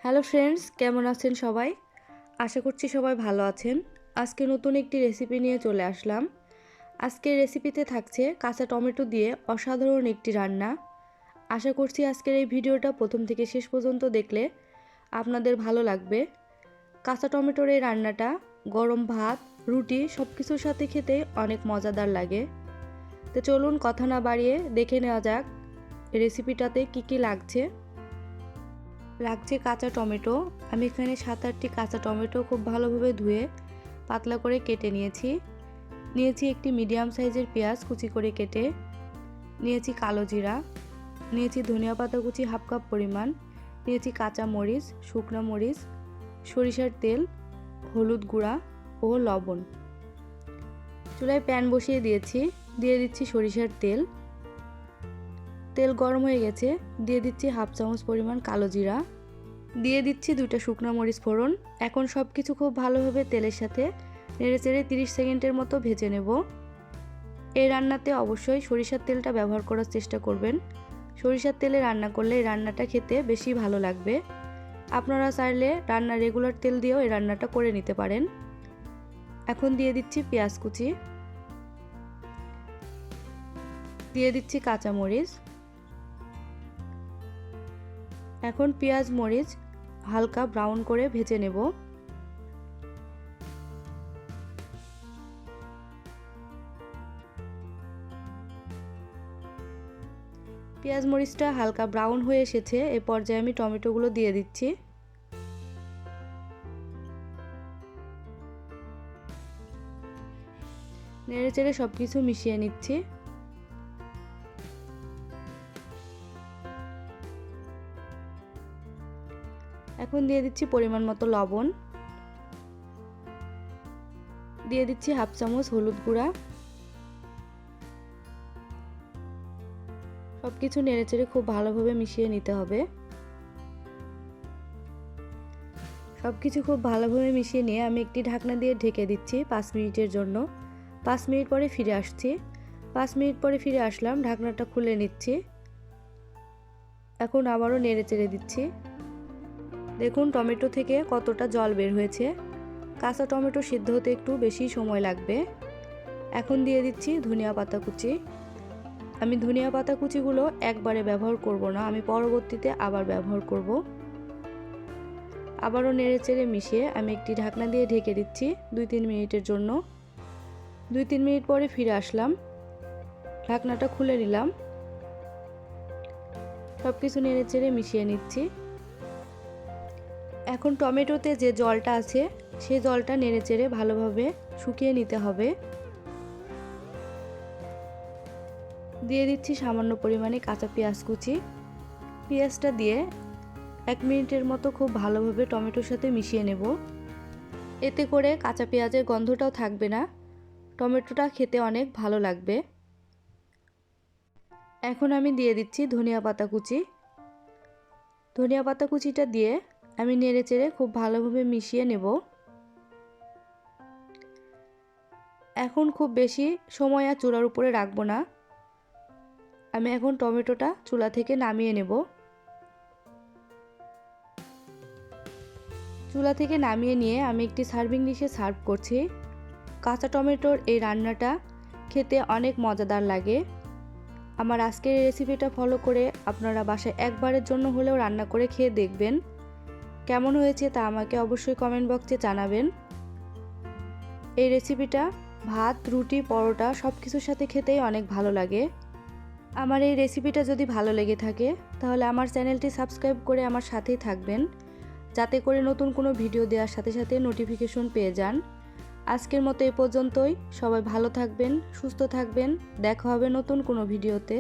Hello friends, কেমন আছেন সবাই? আশা করছি সবাই ভালো আছেন। আজকে নতুন একটি রেসিপি নিয়ে চলে আসলাম। আজকের রেসিপিতে থাকছে কাঁচা টমেটো দিয়ে অসাধারণ একটি রান্না। আশা করছি আজকের এই ভিডিওটা প্রথম থেকে শেষ পর্যন্ত দেখলে আপনাদের ভালো লাগবে। কাঁচা টমেটোর এই রান্নাটা গরম ভাত, রুটি সব কিছুর সাথে খেতে অনেক মজাদার লাগে। তো চলুন কথা না বাড়িয়ে দেখে নেওয়া যাক রেসিপিটাতে কি লাগছে কাঁচা টমেটো। আমি এখানে 7-8টি কাঁচা টমেটো খুব ভালোভাবে ধুয়ে পাতলা করে কেটে নিয়েছি একটি মিডিয়াম সাইজের পেঁয়াজ কুচি করে কেটে নিয়েছি, কালো জিরা নিয়েছি, ধনিয়া পাতা কুচি হাফ কাপ পরিমাণ নিয়েছি, কাঁচা মরিচ, শুকনো মরিচ, সরিষার তেল, হলুদ গুঁড়া ও লবণ। চুলায় প্যান বসিয়ে দিয়ে দিচ্ছি সরিষার তেল। তেল গরম হয়ে গেছে, দিয়ে দিচ্ছি হাফ চামচ পরিমাণ কালো জিরা, দিয়ে দিচ্ছি 2টা শুকনো মরিচ ফোড়ন। এখন সব কিছু খুব ভালোভাবে তেলের সাথে নেড়েচেড়ে 30 সেকেন্ডের মতো ভেজে নেব। এই রান্নাতে অবশ্যই সরিষার তেলটা ব্যবহার করার চেষ্টা করবেন। সরিষার তেলে রান্না করলে এই রান্নাটা খেতে বেশি ভালো লাগবে। আপনারা চাইলে রেগুলার তেল দিয়েও এই রান্নাটা করে নিতে পারেন। এখন দিয়ে দিচ্ছি পেঁয়াজ কুচি, দিয়ে দিচ্ছি কাঁচা মরিচ। এখন পেঁয়াজ মরিচ হালকা ব্রাউন করে ভেজে নেব। পেঁয়াজ মরিচটা হালকা ব্রাউন হয়ে এসেছে, এই পর্যায়ে আমি টমেটোগুলো দিয়ে দিচ্ছি। নেড়েচেড়ে সব কিছু মিশিয়ে নিচ্ছি। এখন দিয়ে দিচ্ছি পরিমাণ মতো লবণ, দিয়ে দিচ্ছি হাফ চামচ হলুদ গুঁড়া। সব কিছু নেড়েচেড়ে খুব ভালোভাবে মিশিয়ে নিতে হবে। সব কিছু খুব ভালোভাবে মিশিয়ে নিয়ে আমি একটি ঢাকনা দিয়ে ঢেকে দিচ্ছি 5 মিনিটের জন্য। 5 মিনিট পরে ফিরে আসছি। 5 মিনিট পরে ফিরে আসলাম, ঢাকনাটা খুলে নিচ্ছি। এখন আবারও নেড়েচেড়ে দিচ্ছি। দেখুন টমেটো থেকে কতটা জল বের হয়েছে। কাঁচা টমেটো সিদ্ধ হতে একটু বেশি সময় লাগবে। এখন দিয়ে দিচ্ছি ধনিয়া পাতা কুচি। আমি ধনিয়া পাতা কুচিগুলো একবারে ব্যবহার করব না, আমি পরবর্তীতে আবার ব্যবহার করব। আবারও নেড়েচেড়ে মিশিয়ে আমি একটি ঢাকনা দিয়ে ঢেকে দিচ্ছি 2-3 মিনিটের জন্য। 2-3 মিনিট পরে ফিরে আসলাম, ঢাকনাটা খুলে নিলাম। সব কিছু নেড়েচেড়ে মিশিয়ে নিচ্ছি। এখন টমেটোতে যে জলটা আছে সেই জলটা নেড়েচেড়ে ভালোভাবে শুকিয়ে নিতে হবে। দিয়ে দিচ্ছি সামান্য পরিমাণে কাঁচা পেঁয়াজ কুচি। পেঁয়াজটা দিয়ে 1 মিনিটের মতো খুব ভালোভাবে টমেটোর সাথে মিশিয়ে নেব। এতে করে কাঁচা পেঁয়াজের গন্ধটাও থাকবে না, টমেটোটা খেতে অনেক ভালো লাগবে। এখন আমি দিয়ে দিচ্ছি ধনিয়া পাতা কুচি। ধনিয়া পাতা কুচিটা দিয়ে আমি নেড়েচেড়ে খুব ভালোভাবে মিশিয়ে নেব। এখন খুব বেশি সময় আর চুলার উপরে রাখবো না, আমি এখন টমেটোটা চুলা থেকে নামিয়ে নেব। চুলা থেকে নামিয়ে নিয়ে আমি একটি সার্ভিং ডিশে সার্ভ করছি। কাঁচা টমেটোর এই রান্নাটা খেতে অনেক মজাদার লাগে। আমার আজকের রেসিপিটা ফলো করে আপনারা বাসায় একবারের জন্য হলেও রান্না করে খেয়ে দেখবেন। কেমন হয়েছে তা আমাকে অবশ্যই কমেন্ট বক্সে জানাবেন। এই রেসিপিটা ভাত, রুটি, পরোটা সব কিছুর সাথে খেতেই অনেক ভালো লাগে। আমার এই রেসিপিটা যদি ভালো লেগে থাকে তাহলে আমার চ্যানেলটি সাবস্ক্রাইব করে আমার সাথেই থাকবেন, যাতে করে নতুন কোনো ভিডিও দেওয়ার সাথে সাথে নোটিফিকেশন পেয়ে যান। আজকের মতো এই পর্যন্তই। সবাই ভালো থাকবেন, সুস্থ থাকবেন। দেখা হবে নতুন কোনো ভিডিওতে।